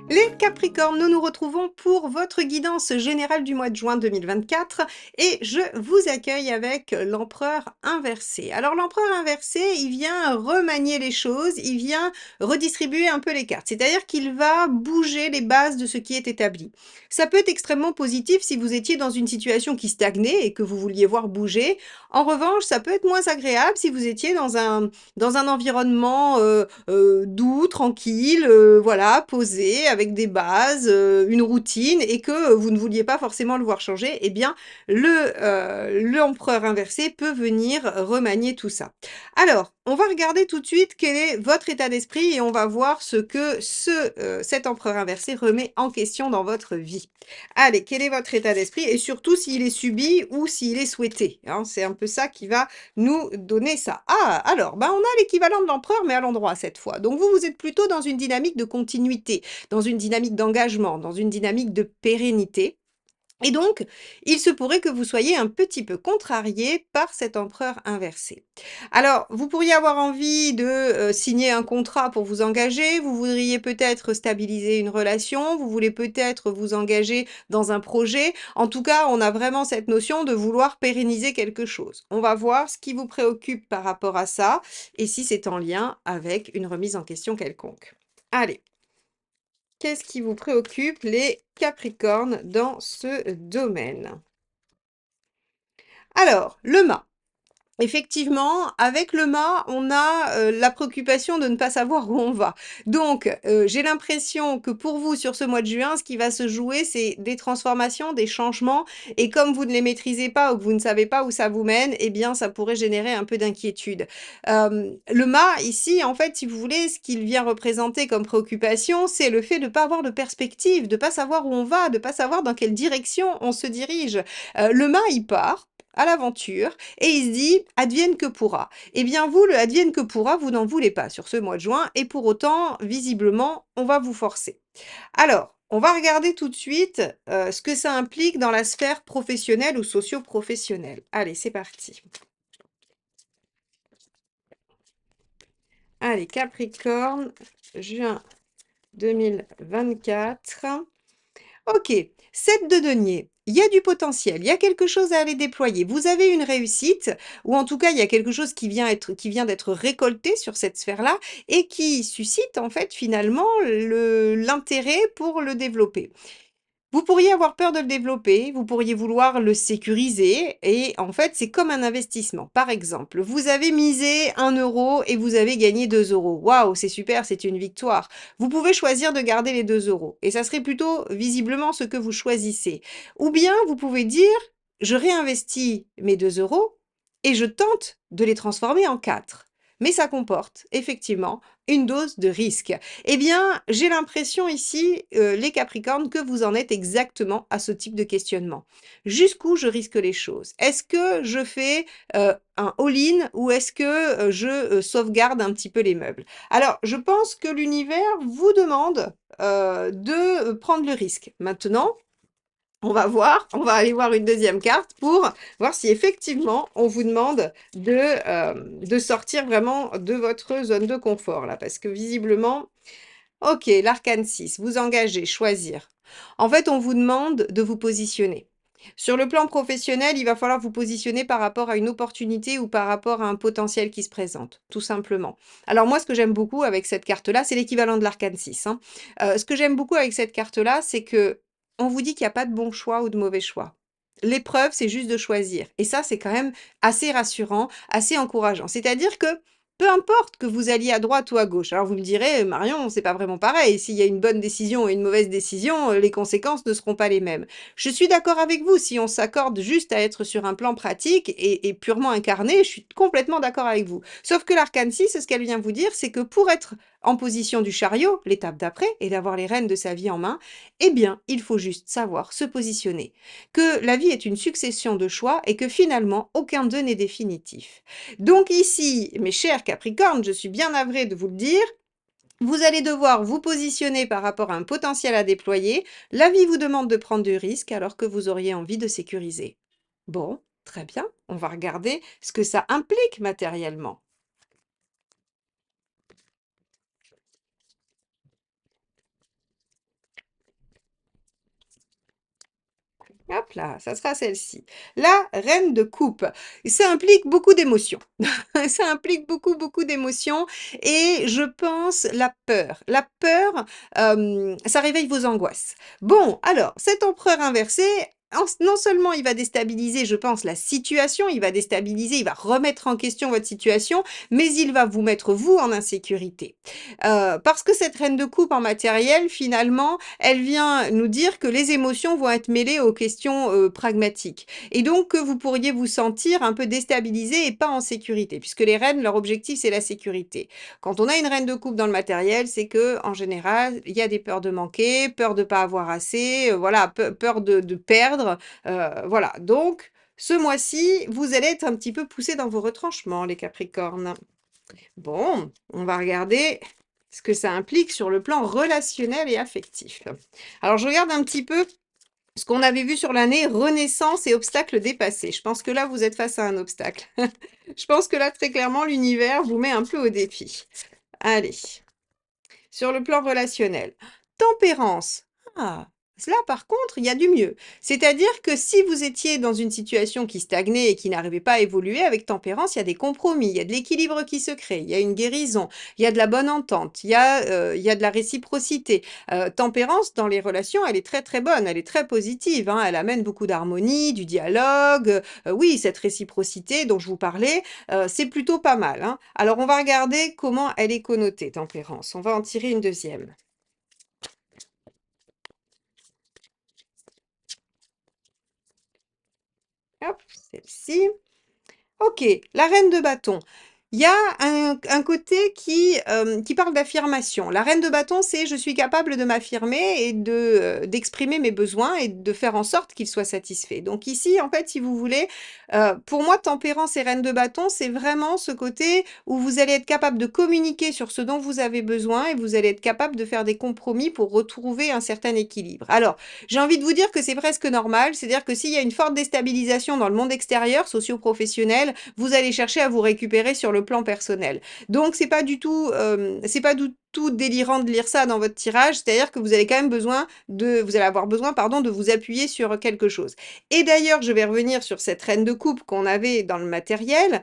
Les Capricornes, nous nous retrouvons pour votre guidance générale du mois de juin 2024 et je vous accueille avec l'empereur inversé. Alors l'empereur inversé, il vient remanier les choses, il vient redistribuer un peu les cartes, c'est-à-dire qu'il va bouger les bases de ce qui est établi. Ça peut être extrêmement positif si vous étiez dans une situation qui stagnait et que vous vouliez voir bouger. En revanche, ça peut être moins agréable si vous étiez dans un environnement doux, tranquille, voilà, posé, avec des bases, une routine et que vous ne vouliez pas forcément le voir changer, eh bien, l'empereur inversé peut venir remanier tout ça. Alors, on va regarder tout de suite quel est votre état d'esprit et on va voir ce que cet empereur inversé remet en question dans votre vie. Allez, quel est votre état d'esprit et surtout s'il est subi ou s'il est souhaité, hein, c'est un peu ça qui va nous donner ça. Ah, alors, bah, on a l'équivalent de l'empereur, mais à l'endroit cette fois. Donc vous, vous êtes plutôt dans une dynamique de continuité, dans une dynamique d'engagement, dans une dynamique de pérennité. Et donc, il se pourrait que vous soyez un petit peu contrarié par cet empereur inversé. Alors, vous pourriez avoir envie de signer un contrat pour vous engager, vous voudriez peut-être stabiliser une relation, vous voulez peut-être vous engager dans un projet. En tout cas, on a vraiment cette notion de vouloir pérenniser quelque chose. On va voir ce qui vous préoccupe par rapport à ça et si c'est en lien avec une remise en question quelconque. Allez. Qu'est-ce qui vous préoccupe, les Capricornes, dans ce domaine? Alors, le mât. Effectivement, avec le mât, on a, la préoccupation de ne pas savoir où on va. Donc, j'ai l'impression que pour vous, sur ce mois de juin, ce qui va se jouer, c'est des transformations, des changements et comme vous ne les maîtrisez pas ou que vous ne savez pas où ça vous mène, eh bien, ça pourrait générer un peu d'inquiétude. Le mât, ici, en fait, si vous voulez, ce qu'il vient représenter comme préoccupation, c'est le fait de ne pas avoir de perspective, de ne pas savoir où on va, de ne pas savoir dans quelle direction on se dirige. Le mât, il part à l'aventure et il se dit: «Advienne que pourra». Eh bien vous, le advienne que pourra, vous n'en voulez pas sur ce mois de juin et pour autant, visiblement, on va vous forcer. Alors, on va regarder tout de suite, ce que ça implique dans la sphère professionnelle ou socio-professionnelle. Allez, c'est parti. Allez, Capricorne, juin 2024. OK, 7 de denier. Il y a du potentiel, il y a quelque chose à aller déployer. Vous avez une réussite ou en tout cas, il y a quelque chose qui vient d'être récolté sur cette sphère-là et qui suscite en fait finalement l'intérêt pour le développer. Vous pourriez avoir peur de le développer, vous pourriez vouloir le sécuriser et en fait, c'est comme un investissement. Par exemple, vous avez misé 1 € et vous avez gagné 2 €. Waouh, c'est super, c'est une victoire. Vous pouvez choisir de garder les 2 € et ça serait plutôt visiblement ce que vous choisissez. Ou bien vous pouvez dire, je réinvestis mes 2 € et je tente de les transformer en 4. Mais ça comporte effectivement une dose de risque. Eh bien, j'ai l'impression ici, les Capricornes, que vous en êtes exactement à ce type de questionnement. Jusqu'où je risque les choses? Est-ce que je fais, un all-in ou est-ce que, je, sauvegarde un petit peu les meubles? Alors, je pense que l'univers vous demande, de, prendre le risque. Maintenant, on va aller voir une deuxième carte pour voir si effectivement on vous demande de sortir vraiment de votre zone de confort là. Parce que visiblement, OK, l'arcane 6, vous engagez, choisir. En fait, on vous demande de vous positionner. Sur le plan professionnel, il va falloir vous positionner par rapport à une opportunité ou par rapport à un potentiel qui se présente, tout simplement. Alors moi, ce que j'aime beaucoup avec cette carte-là, c'est l'équivalent de l'arcane 6, hein. Ce que j'aime beaucoup avec cette carte-là, c'est que on vous dit qu'il y a pas de bon choix ou de mauvais choix. L'épreuve, c'est juste de choisir et ça, c'est quand même assez rassurant, assez encourageant. C'est-à-dire que peu importe que vous alliez à droite ou à gauche. Alors vous me direz: «Marion, c'est pas vraiment pareil. S'il y a une bonne décision et une mauvaise décision, les conséquences ne seront pas les mêmes». Je suis d'accord avec vous, si on s'accorde juste à être sur un plan pratique et purement incarné, je suis complètement d'accord avec vous. Sauf que l'arcane 6, ce qu'elle vient vous dire, c'est que pour être en position du chariot, l'étape d'après, et d'avoir les rênes de sa vie en main, eh bien, il faut juste savoir se positionner. Que la vie est une succession de choix et que finalement, aucun d'eux n'est définitif. Donc ici, mes chers Capricornes, je suis bien navrée de vous le dire, vous allez devoir vous positionner par rapport à un potentiel à déployer. La vie vous demande de prendre du risque alors que vous auriez envie de sécuriser. Bon, très bien, on va regarder ce que ça implique matériellement. Hop là, ça sera celle-ci. La reine de coupe. Ça implique beaucoup d'émotions. Ça implique beaucoup, beaucoup d'émotions et je pense la peur. La peur, ça réveille vos angoisses. Bon, alors, cet empereur inversé, non seulement il va déstabiliser, je pense, la situation, il va déstabiliser, il va remettre en question votre situation, mais il va vous mettre, vous, en insécurité. Parce que cette reine de coupe en matériel, finalement, elle vient nous dire que les émotions vont être mêlées aux questions, pragmatiques et donc que vous pourriez vous sentir un peu déstabilisé et pas en sécurité puisque les reines, leur objectif, c'est la sécurité. Quand on a une reine de coupe dans le matériel, c'est que en général, il y a des peurs de manquer, peur de pas avoir assez, voilà, peur de perdre, voilà. Donc ce mois-ci, vous allez être un petit peu poussés dans vos retranchements, les Capricornes. Bon, on va regarder ce que ça implique sur le plan relationnel et affectif. Alors, je regarde un petit peu ce qu'on avait vu sur l'année renaissance et obstacles dépassés. Je pense que là, vous êtes face à un obstacle. Je pense que là, très clairement, l'univers vous met un peu au défi. Allez, sur le plan relationnel. Tempérance. Ah, là, par contre, il y a du mieux. C'est-à-dire que si vous étiez dans une situation qui stagnait et qui n'arrivait pas à évoluer, avec tempérance, il y a des compromis, il y a de l'équilibre qui se crée, il y a une guérison, il y a de la bonne entente, il y a de la réciprocité. Tempérance, dans les relations, elle est très très bonne, elle est très positive, hein, elle amène beaucoup d'harmonie, du dialogue. Oui, cette réciprocité dont je vous parlais, c'est plutôt pas mal, hein. Alors, on va regarder comment elle est connotée, tempérance. On va en tirer une deuxième. Hop, celle-ci. OK, la reine de bâton. Il y a un côté qui parle d'affirmation. La reine de bâton, c'est: «Je suis capable de m'affirmer et d'exprimer mes besoins et de faire en sorte qu'ils soient satisfaits». Donc ici, en fait, si vous voulez, pour moi, tempérance et reine de bâton, c'est vraiment ce côté où vous allez être capable de communiquer sur ce dont vous avez besoin et vous allez être capable de faire des compromis pour retrouver un certain équilibre. Alors, j'ai envie de vous dire que c'est presque normal, c'est-à-dire que s'il y a une forte déstabilisation dans le monde extérieur, socio-professionnel, vous allez chercher à vous récupérer sur le plan personnel. Donc c'est pas du tout délirant de lire ça dans votre tirage, c'est-à-dire que vous allez quand même vous allez avoir besoin, pardon, de vous appuyer sur quelque chose. Et d'ailleurs, je vais revenir sur cette reine de coupe qu'on avait dans le matériel,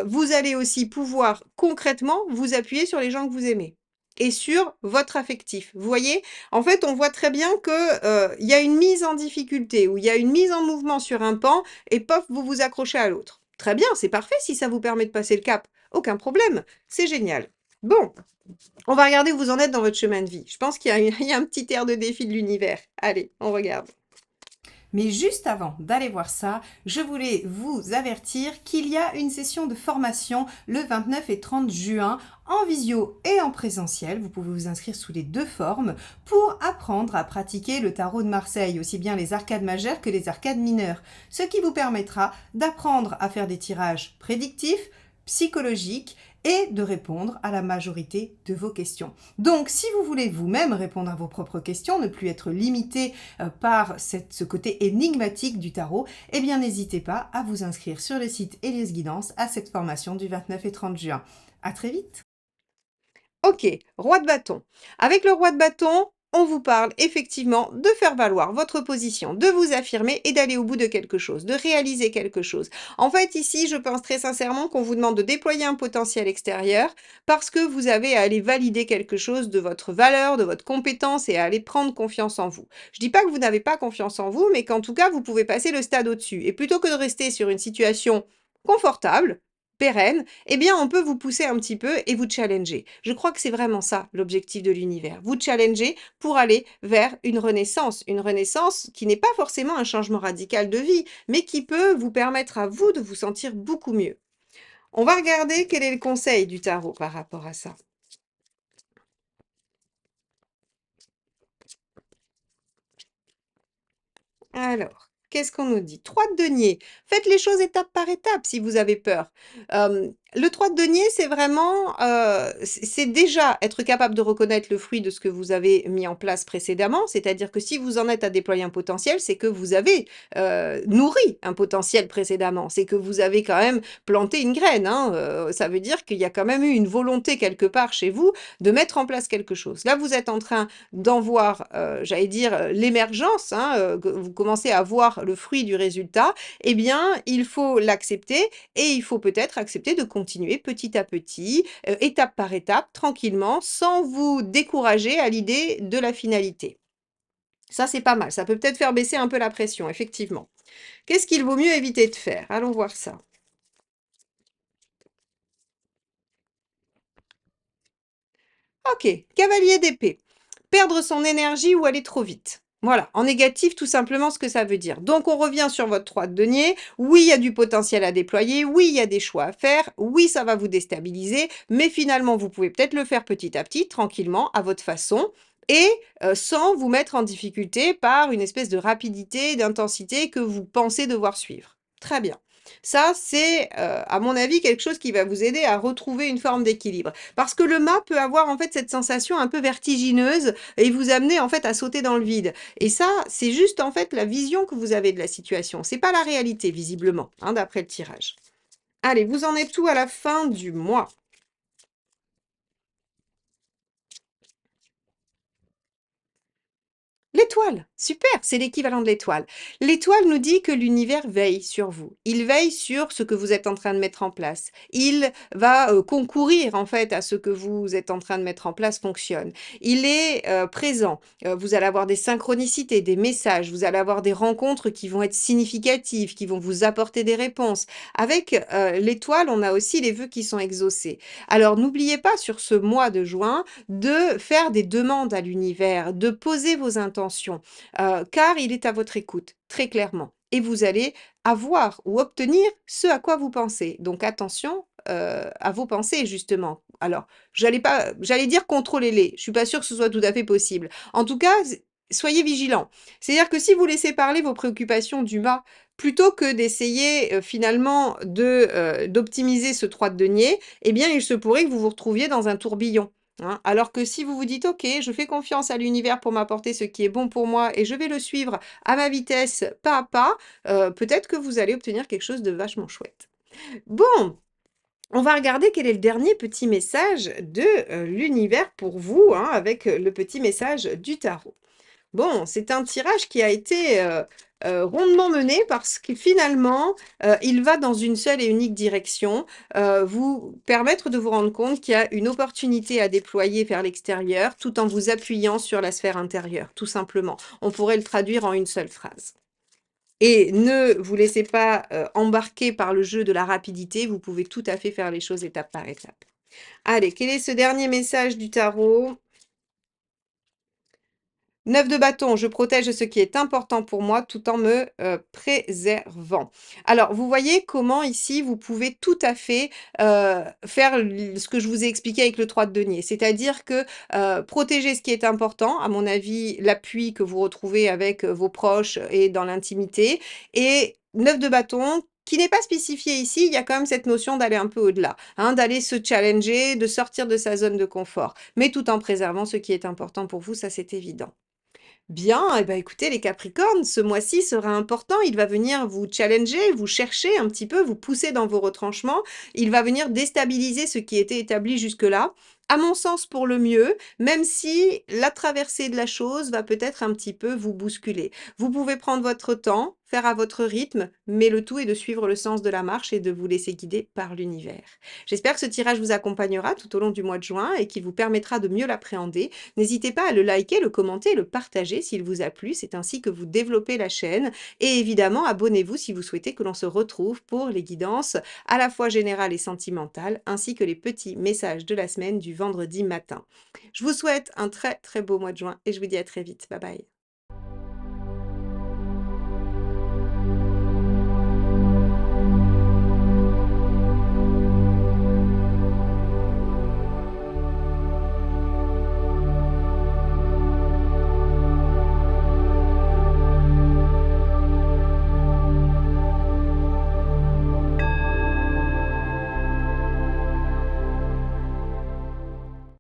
vous allez aussi pouvoir concrètement vous appuyer sur les gens que vous aimez et sur votre affectif. Vous voyez? En fait, on voit très bien que, il y a une mise en difficulté ou il y a une mise en mouvement sur un pan et pof, vous vous accrochez à l'autre. Très bien, c'est parfait si ça vous permet de passer le cap. Aucun problème, c'est génial. Bon, on va regarder où vous en êtes dans votre chemin de vie. Je pense qu'il y a, il y a un petit air de défi de l'univers. Allez, on regarde. Mais juste avant d'aller voir ça, je voulais vous avertir qu'il y a une session de formation le 29 et 30 juin en visio et en présentiel. Vous pouvez vous inscrire sous les deux formes pour apprendre à pratiquer le tarot de Marseille, aussi bien les arcades majeures que les arcades mineures, ce qui vous permettra d'apprendre à faire des tirages prédictifs, psychologiques et de répondre à la majorité de vos questions. Donc, si vous voulez vous-même répondre à vos propres questions, ne plus être limité par ce côté énigmatique du tarot, eh bien n'hésitez pas à vous inscrire sur le site Elias Guidance à cette formation du 29 et 30 juin. À très vite. OK, roi de bâton. Avec le roi de bâton, on vous parle effectivement de faire valoir votre position, de vous affirmer et d'aller au bout de quelque chose, de réaliser quelque chose. En fait, ici, je pense très sincèrement qu'on vous demande de déployer un potentiel extérieur parce que vous avez à aller valider quelque chose de votre valeur, de votre compétence et à aller prendre confiance en vous. Je dis pas que vous n'avez pas confiance en vous, mais qu'en tout cas, vous pouvez passer le stade au-dessus. Et plutôt que de rester sur une situation confortable, pérenne, eh bien, on peut vous pousser un petit peu et vous challenger. Je crois que c'est vraiment ça l'objectif de l'univers. Vous challenger pour aller vers une renaissance qui n'est pas forcément un changement radical de vie, mais qui peut vous permettre à vous de vous sentir beaucoup mieux. On va regarder quel est le conseil du tarot par rapport à ça. Alors, qu'est-ce qu'on nous dit? 3 de denier. Faites les choses étape par étape si vous avez peur. Le 3 de denier, c'est vraiment, c'est déjà être capable de reconnaître le fruit de ce que vous avez mis en place précédemment. C'est-à-dire que si vous en êtes à déployer un potentiel, c'est que vous avez, nourri un potentiel précédemment. C'est que vous avez quand même planté une graine, hein, ça veut dire qu'il y a quand même eu une volonté quelque part chez vous de mettre en place quelque chose. Là, vous êtes en train d'en voir, j'allais dire, l'émergence, hein, que vous commencez à voir le fruit du résultat. Eh bien, il faut l'accepter et il faut peut-être accepter de continuer petit à petit, étape par étape, tranquillement, sans vous décourager à l'idée de la finalité. Ça, c'est pas mal. Ça peut peut-être faire baisser un peu la pression, effectivement. Qu'est-ce qu'il vaut mieux éviter de faire? Allons voir ça. OK, cavalier d'épée. Perdre son énergie ou aller trop vite. Voilà, en négatif, tout simplement ce que ça veut dire. Donc, on revient sur votre 3 de denier. Oui, il y a du potentiel à déployer. Oui, il y a des choix à faire. Oui, ça va vous déstabiliser. Mais finalement, vous pouvez peut-être le faire petit à petit, tranquillement, à votre façon. Et sans vous mettre en difficulté par une espèce de rapidité, d'intensité que vous pensez devoir suivre. Très bien. Ça, c'est, à mon avis, quelque chose qui va vous aider à retrouver une forme d'équilibre. Parce que le mât peut avoir en fait cette sensation un peu vertigineuse et vous amener en fait à sauter dans le vide. Et ça, c'est juste en fait la vision que vous avez de la situation. C'est pas la réalité visiblement, hein, d'après le tirage. Allez, vous en êtes où à la fin du mois? L'étoile, super, c'est l'équivalent de l'étoile. L'étoile nous dit que l'univers veille sur vous. Il veille sur ce que vous êtes en train de mettre en place. Il va concourir en fait à ce que vous êtes en train de mettre en place fonctionne. Il est présent. Vous allez avoir des synchronicités, des messages. Vous allez avoir des rencontres qui vont être significatives, qui vont vous apporter des réponses. Avec l'étoile, on a aussi les vœux qui sont exaucés. Alors n'oubliez pas sur ce mois de juin de faire des demandes à l'univers, de poser vos intentions, car il est à votre écoute, très clairement. Et vous allez avoir ou obtenir ce à quoi vous pensez. Donc attention à vos pensées, justement. Alors, j'allais dire contrôlez-les. Je suis pas sûre que ce soit tout à fait possible. En tout cas, soyez vigilants. C'est-à-dire que si vous laissez parler vos préoccupations du mât, plutôt que d'essayer finalement d'optimiser ce 3 de denier, eh bien, il se pourrait que vous vous retrouviez dans un tourbillon. Hein. Alors que si vous vous dites: «OK, je fais confiance à l'univers pour m'apporter ce qui est bon pour moi et je vais le suivre à ma vitesse, pas à pas», peut-être que vous allez obtenir quelque chose de vachement chouette. Bon, on va regarder quel est le dernier petit message de, l'univers pour vous, hein, avec, le petit message du tarot. Bon, c'est un tirage qui a été, rondement mené parce que finalement, il va dans une seule et unique direction, vous permettre de vous rendre compte qu'il y a une opportunité à déployer vers l'extérieur, tout en vous appuyant sur la sphère intérieure, tout simplement. On pourrait le traduire en une seule phrase. Et ne vous laissez pas, embarquer par le jeu de la rapidité, vous pouvez tout à fait faire les choses étape par étape. Allez, quel est ce dernier message du tarot? 9 de bâton, je protège ce qui est important pour moi tout en me, préservant. Alors, vous voyez comment ici vous pouvez tout à fait, faire l ce que je vous ai expliqué avec le 3 de denier. C'est-à-dire que, protéger ce qui est important, à mon avis, l'appui que vous retrouvez avec, vos proches et dans l'intimité et 9 de bâton qui n'est pas spécifié ici, il y a quand même cette notion d'aller un peu au-delà, hein, d'aller se challenger, de sortir de sa zone de confort, mais tout en préservant ce qui est important pour vous, ça c'est évident. Bien, et ben écoutez les Capricornes, ce mois-ci sera important. Il va venir vous challenger, vous chercher un petit peu, vous pousser dans vos retranchements. Il va venir déstabiliser ce qui était établi jusque-là. À mon sens, pour le mieux, même si la traversée de la chose va peut-être un petit peu vous bousculer. Vous pouvez prendre votre temps, faire à votre rythme, mais le tout est de suivre le sens de la marche et de vous laisser guider par l'univers. J'espère que ce tirage vous accompagnera tout au long du mois de juin et qui vous permettra de mieux l'appréhender. N'hésitez pas à le liker, le commenter et le partager s'il vous a plu, c'est ainsi que vous développez la chaîne. Et évidemment, abonnez-vous si vous souhaitez que l'on se retrouve pour les guidances à la fois générales et sentimentales, ainsi que les petits messages de la semaine du vendredi matin. Je vous souhaite un très très beau mois de juin et je vous dis à très vite. Bye bye.